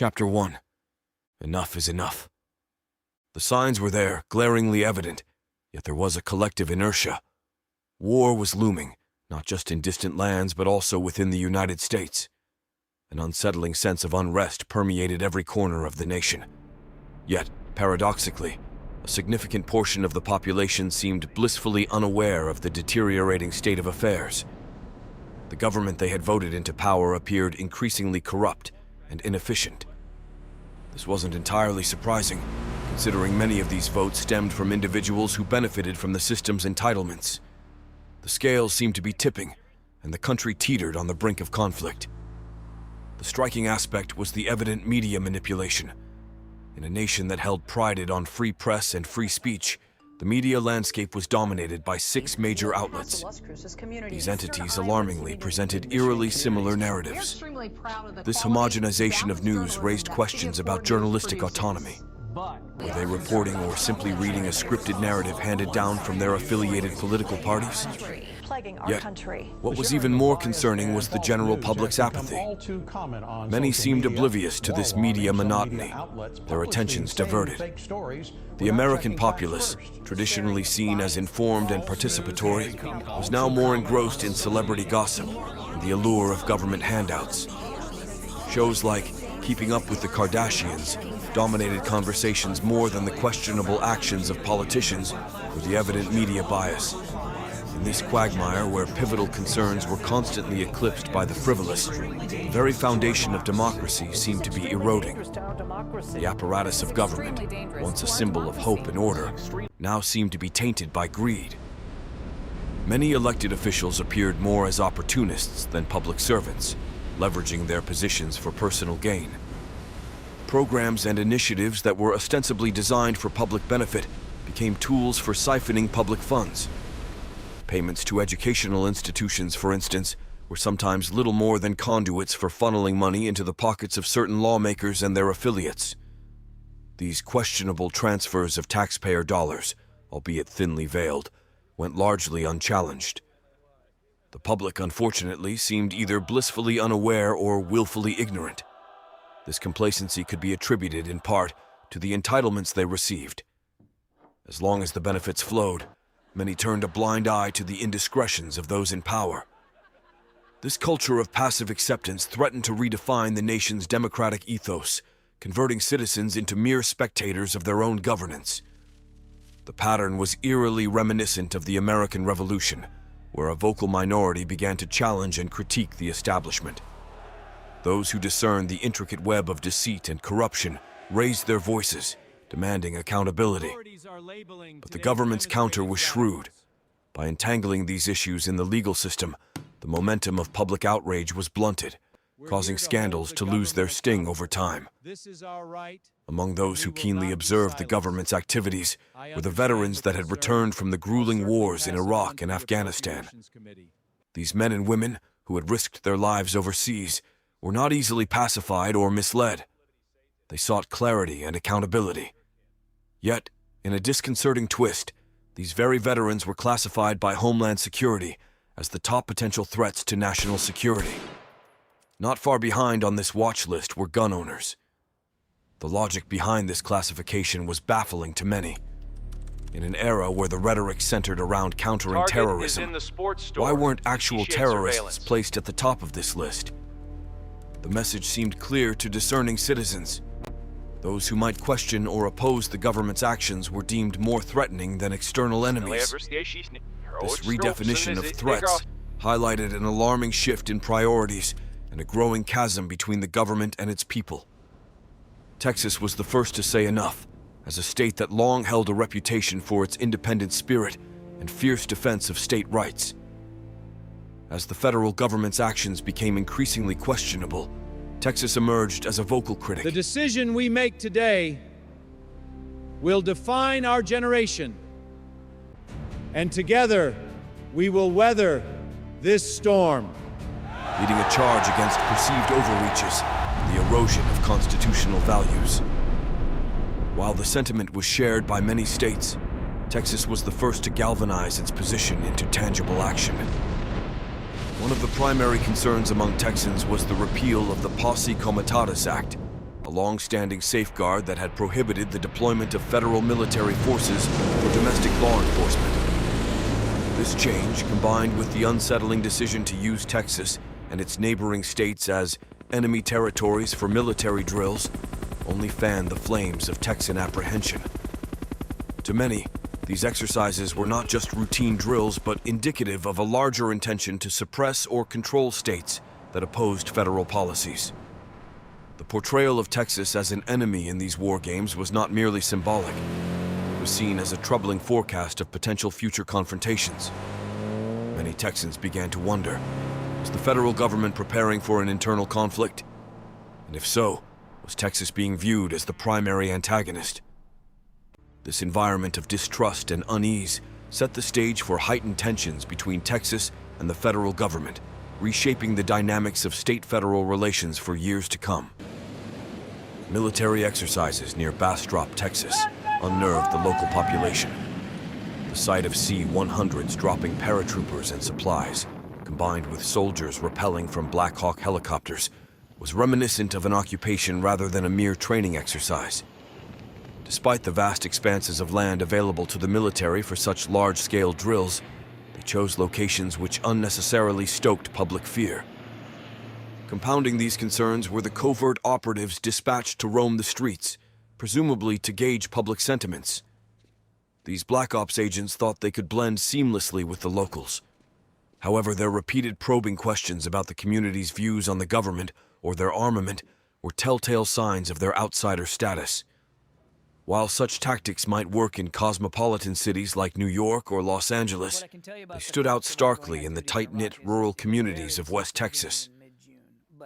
Chapter 1. Enough is enough. The signs were there, glaringly evident, yet there was a collective inertia. War was looming, not just in distant lands but also within the United States. An unsettling sense of unrest permeated every corner of the nation. Yet, paradoxically, a significant portion of the population seemed blissfully unaware of the deteriorating state of affairs. The government they had voted into power appeared increasingly corrupt and inefficient. This wasn't entirely surprising, considering many of these votes stemmed from individuals who benefited from the system's entitlements. The scales seemed to be tipping, and the country teetered on the brink of conflict. The striking aspect was the evident media manipulation. In a nation that held prided on free press and free speech, the media landscape was dominated by 6 major outlets. These entities alarmingly presented eerily similar narratives. This homogenization of news raised questions about journalistic autonomy. Were they reporting or simply reading a scripted narrative handed down from their affiliated political parties? Yet, what was even more concerning was the general public's apathy. Many seemed oblivious to this media monotony, their attentions diverted. The American populace, traditionally seen as informed and participatory, was now more engrossed in celebrity gossip and the allure of government handouts. Shows like Keeping Up with the Kardashians dominated conversations more than the questionable actions of politicians or the evident media bias. In this quagmire where pivotal concerns were constantly eclipsed by the frivolous, the very foundation of democracy seemed to be eroding. The apparatus of government, once a symbol of hope and order, now seemed to be tainted by greed. Many elected officials appeared more as opportunists than public servants, leveraging their positions for personal gain. Programs and initiatives that were ostensibly designed for public benefit became tools for siphoning public funds. Payments to educational institutions, for instance, were sometimes little more than conduits for funneling money into the pockets of certain lawmakers and their affiliates. These questionable transfers of taxpayer dollars, albeit thinly veiled, went largely unchallenged. The public, unfortunately, seemed either blissfully unaware or willfully ignorant. This complacency could be attributed in part to the entitlements they received. As long as the benefits flowed, many turned a blind eye to the indiscretions of those in power. This culture of passive acceptance threatened to redefine the nation's democratic ethos, converting citizens into mere spectators of their own governance. The pattern was eerily reminiscent of the American Revolution, where a vocal minority began to challenge and critique the establishment. Those who discerned the intricate web of deceit and corruption raised their voices, demanding accountability. But the government's counter was shrewd. By entangling these issues in the legal system, the momentum of public outrage was blunted, causing scandals to lose their sting over time. Among those who keenly observed the government's activities were the veterans that had returned from the grueling wars in Iraq and Afghanistan. These men and women, who had risked their lives overseas, were not easily pacified or misled. They sought clarity and accountability. Yet, in a disconcerting twist, these very veterans were classified by Homeland Security as the top potential threats to national security. Not far behind on this watch list were gun owners. The logic behind this classification was baffling to many. In an era where the rhetoric centered around countering terrorism, why weren't actual terrorists placed at the top of this list? The message seemed clear to discerning citizens. Those who might question or oppose the government's actions were deemed more threatening than external enemies. This redefinition of threats highlighted an alarming shift in priorities and a growing chasm between the government and its people. Texas was the first to say enough, as a state that long held a reputation for its independent spirit and fierce defense of state rights. As the federal government's actions became increasingly questionable, Texas emerged as a vocal critic. The decision we make today will define our generation, and together we will weather this storm. Leading a charge against perceived overreaches and the erosion of constitutional values. While the sentiment was shared by many states, Texas was the first to galvanize its position into tangible action. One of the primary concerns among Texans was the repeal of the Posse Comitatus Act, a a long-standing safeguard that had prohibited the deployment of federal military forces for domestic law enforcement. This change, combined with the unsettling decision to use Texas and its neighboring states as enemy territories for military drills, only fanned the flames of Texan apprehension. To many, these exercises were not just routine drills, but indicative of a larger intention to suppress or control states that opposed federal policies. The portrayal of Texas as an enemy in these war games was not merely symbolic. It was seen as a troubling forecast of potential future confrontations. Many Texans began to wonder, was the federal government preparing for an internal conflict? And if so, was Texas being viewed as the primary antagonist? This environment of distrust and unease set the stage for heightened tensions between Texas and the federal government, reshaping the dynamics of state-federal relations for years to come. Military exercises near Bastrop, Texas, unnerved the local population. The sight of C-100s dropping paratroopers and supplies, combined with soldiers rappelling from Black Hawk helicopters, was reminiscent of an occupation rather than a mere training exercise. Despite the vast expanses of land available to the military for such large-scale drills, they chose locations which unnecessarily stoked public fear. Compounding these concerns were the covert operatives dispatched to roam the streets, presumably to gauge public sentiments. These Black Ops agents thought they could blend seamlessly with the locals. However, their repeated probing questions about the community's views on the government or their armament were telltale signs of their outsider status. While such tactics might work in cosmopolitan cities like New York or Los Angeles, they stood out starkly in the tight-knit rural communities of West Texas.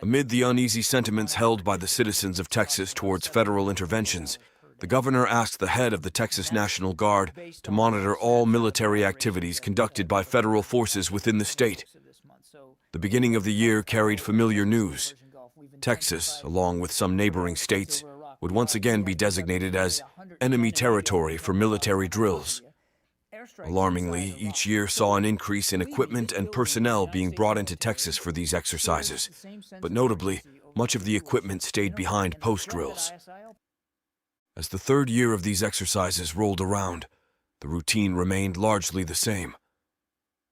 Amid the uneasy sentiments held by the citizens of Texas towards federal interventions, the governor asked the head of the Texas National Guard to monitor all military activities conducted by federal forces within the state. The beginning of the year carried familiar news. Texas, along with some neighboring states, would once again be designated as enemy territory for military drills. Alarmingly, each year saw an increase in equipment and personnel being brought into Texas for these exercises, but notably, much of the equipment stayed behind post-drills. As the third year of these exercises rolled around, the routine remained largely the same.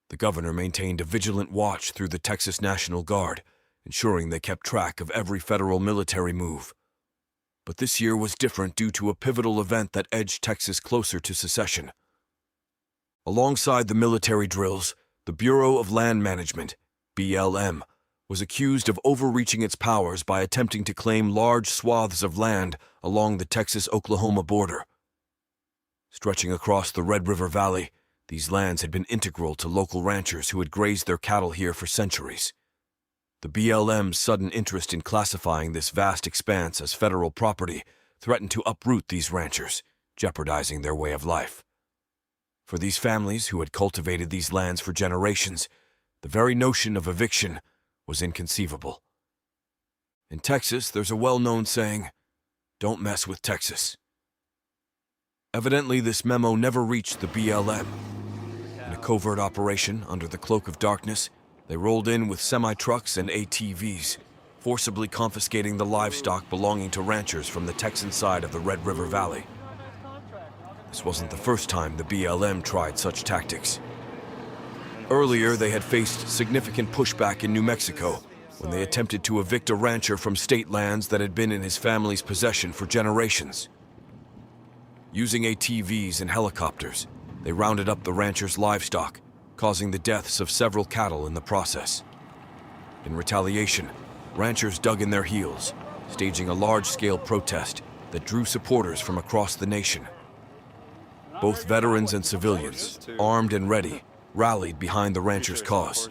The governor maintained a vigilant watch through the Texas National Guard, ensuring they kept track of every federal military move. But this year was different due to a pivotal event that edged Texas closer to secession. Alongside the military drills, the Bureau of Land Management, BLM, was accused of overreaching its powers by attempting to claim large swaths of land along the Texas-Oklahoma border. Stretching across the Red River Valley, these lands had been integral to local ranchers who had grazed their cattle here for centuries. The BLM's sudden interest in classifying this vast expanse as federal property threatened to uproot these ranchers, jeopardizing their way of life. For these families who had cultivated these lands for generations, the very notion of eviction was inconceivable. In Texas, there's a well-known saying, "Don't mess with Texas." Evidently, this memo never reached the BLM. In a covert operation under the cloak of darkness, they rolled in with semi-trucks and ATVs, forcibly confiscating the livestock belonging to ranchers from the Texan side of the Red River Valley. This wasn't the first time the BLM tried such tactics. Earlier, they had faced significant pushback in New Mexico when they attempted to evict a rancher from state lands that had been in his family's possession for generations. Using ATVs and helicopters, they rounded up the rancher's livestock, causing the deaths of several cattle in the process. In retaliation, ranchers dug in their heels, staging a large-scale protest that drew supporters from across the nation. Both veterans and civilians, armed and ready, rallied behind the ranchers' cause.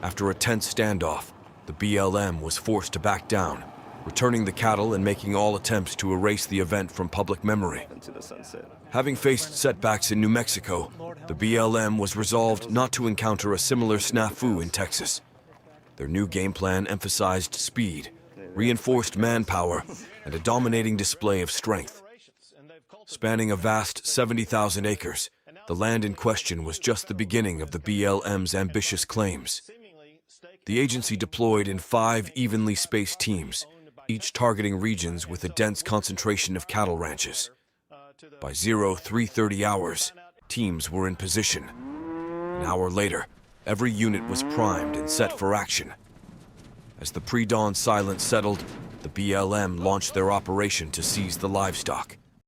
After a tense standoff, the BLM was forced to back down, returning the cattle and making all attempts to erase the event from public memory. Having faced setbacks in New Mexico, the BLM was resolved not to encounter a similar snafu in Texas. Their new game plan emphasized speed, reinforced manpower, and a dominating display of strength. Spanning a vast 70,000 acres, the land in question was just the beginning of the BLM's ambitious claims. The agency deployed in 5 evenly spaced teams, each targeting regions with a dense concentration of cattle ranches. By 0330 hours, teams were in position. An hour later, every unit was primed and set for action. As the pre-dawn silence settled, the BLM launched their operation to seize the livestock.